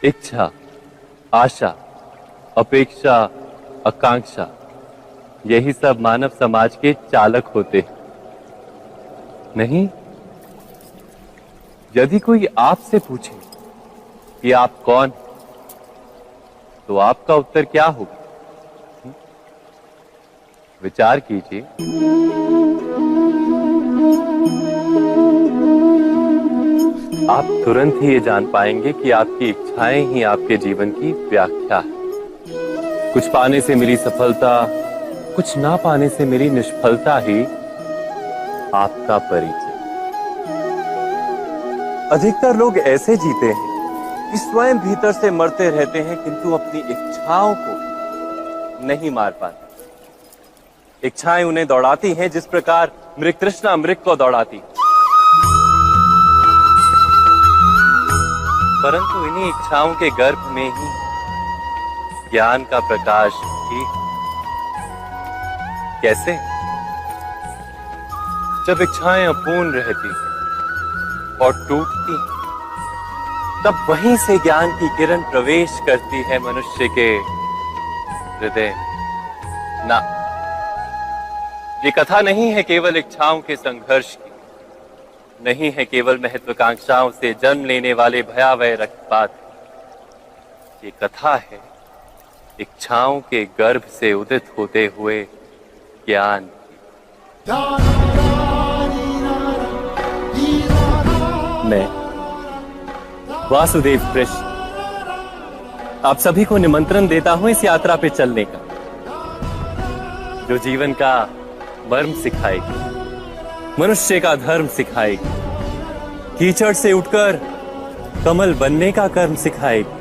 इच्छा, आशा, अपेक्षा, आकांक्षा, यही सब मानव समाज के चालक होते हैं। नहीं, यदि कोई आपसे पूछे कि आप कौन, तो आपका उत्तर क्या होगा? विचार कीजिए। आप तुरंत ही ये जान पाएंगे कि आपकी इच्छाएं ही आपके जीवन की व्याख्या है। कुछ पाने से मिली सफलता, कुछ ना पाने से मिली निष्फलता ही आपका परिचय। अधिकतर लोग ऐसे जीते हैं कि स्वयं भीतर से मरते रहते हैं, किंतु अपनी इच्छाओं को नहीं मार पाते। इच्छाएं उन्हें दौड़ाती हैं जिस प्रकार मृग तृष्णा मृग को दौड़ाती। परंतु इन्हीं इच्छाओं के गर्भ में ही ज्ञान का प्रकाश भी। कैसे? जब इच्छाएं अपूर्ण रहती और टूटती, तब वहीं से ज्ञान की किरण प्रवेश करती है मनुष्य के हृदय। ना, ये कथा नहीं है केवल इच्छाओं के संघर्ष की, नहीं है केवल महत्वाकांक्षाओं से जन्म लेने वाले भयावह रक्तपात। ये कथा है इच्छाओं के गर्भ से उदित होते हुए ज्ञान की। मैं वासुदेव कृष्ण आप सभी को निमंत्रण देता हूं इस यात्रा पे चलने का, जो जीवन का मर्म सिखाएगी, मनुष्य का धर्म सिखाएगी, कीचड़ से उठकर कमल बनने का कर्म सिखाएगी।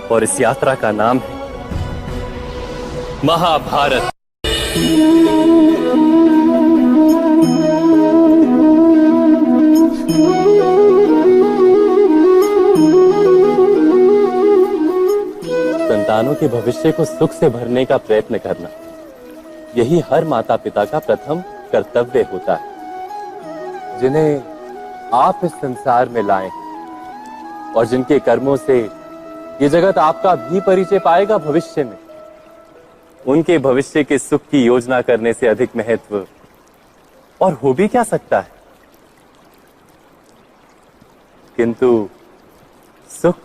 और इस यात्रा का नाम है महाभारत। संतानों के भविष्य को सुख से भरने का प्रयत्न करना, यही हर माता पिता का प्रथम कर्तव्य होता है, जिन्हें आप इस संसार में लाए और जिनके कर्मों से ये जगत आपका भी परिचय पाएगा भविष्य में। उनके भविष्य के सुख की योजना करने से अधिक महत्व और हो भी क्या सकता है। किंतु सुख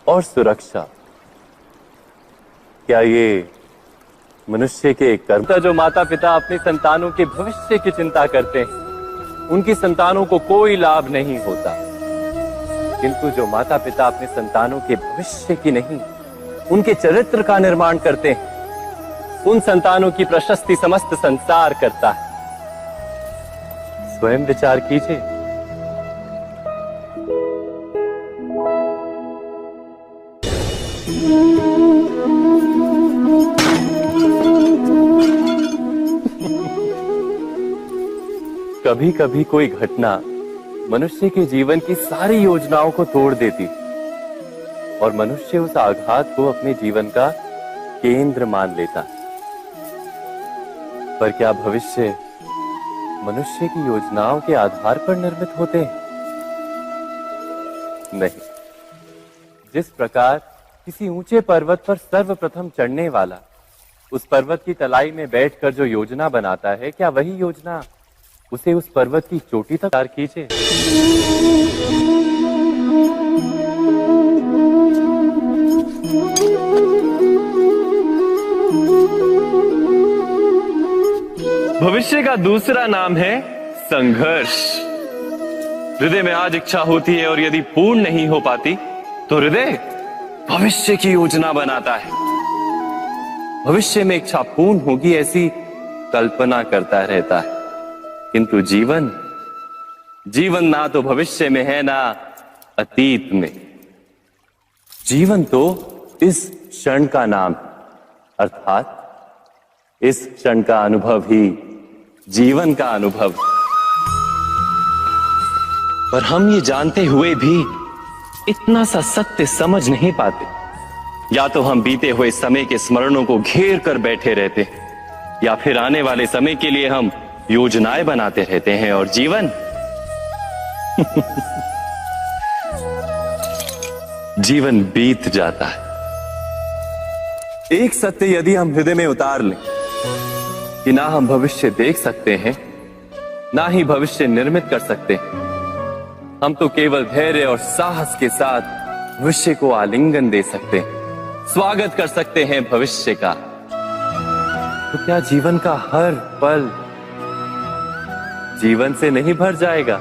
और सुरक्षा, क्या ये मनुष्य के कर्म? जो माता पिता अपने संतानों के भविष्य की चिंता करते हैं, उनकी संतानों को कोई लाभ नहीं होता। किंतु जो माता पिता अपने संतानों के भविष्य की नहीं, उनके चरित्र का निर्माण करते हैं, उन संतानों की प्रशस्ति समस्त संसार करता है। स्वयं विचार कीजिए। कभी कभी कोई घटना मनुष्य के जीवन की सारी योजनाओं को तोड़ देती और मनुष्य उस आघात को अपने जीवन का केंद्र मान लेता। पर क्या भविष्य मनुष्य की योजनाओं के आधार पर निर्मित होते हैं? नहीं। जिस प्रकार किसी ऊंचे पर्वत पर सर्वप्रथम चढ़ने वाला उस पर्वत की तलाई में बैठकर जो योजना बनाता है, क्या वही योजना उसे उस पर्वत की चोटी तक पार कीजिए। भविष्य का दूसरा नाम है संघर्ष। हृदय में आज इच्छा होती है और यदि पूर्ण नहीं हो पाती तो हृदय भविष्य की योजना बनाता है। भविष्य में इच्छा पूर्ण होगी ऐसी कल्पना करता रहता है। किंतु जीवन ना तो भविष्य में है ना अतीत में। जीवन तो इस क्षण का नाम, अर्थात इस क्षण का अनुभव ही जीवन का अनुभव। पर हम ये जानते हुए भी इतना सा सत्य समझ नहीं पाते। या तो हम बीते हुए समय के स्मरणों को घेर कर बैठे रहते, या फिर आने वाले समय के लिए हम योजनाएं बनाते रहते हैं। और जीवन जीवन बीत जाता है। एक सत्य यदि हम हृदय में उतार लें कि ना हम भविष्य देख सकते हैं, ना ही भविष्य निर्मित कर सकते हैं, हम तो केवल धैर्य और साहस के साथ भविष्य को आलिंगन दे सकते हैं, स्वागत कर सकते हैं भविष्य का। तो क्या जीवन का हर पल जीवन से नहीं भर जाएगा?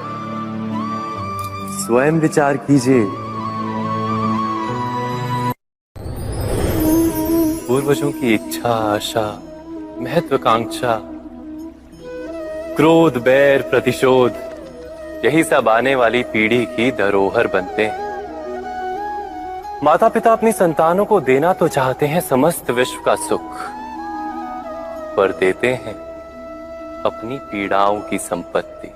स्वयं विचार कीजिए। पूर्वजों की इच्छा, आशा, महत्वाकांक्षा, क्रोध, बैर, प्रतिशोध, यही सब आने वाली पीढ़ी की धरोहर बनते हैं। माता पिता अपनी संतानों को देना तो चाहते हैं समस्त विश्व का सुख, पर देते हैं अपनी पीड़ाओं की संपत्ति।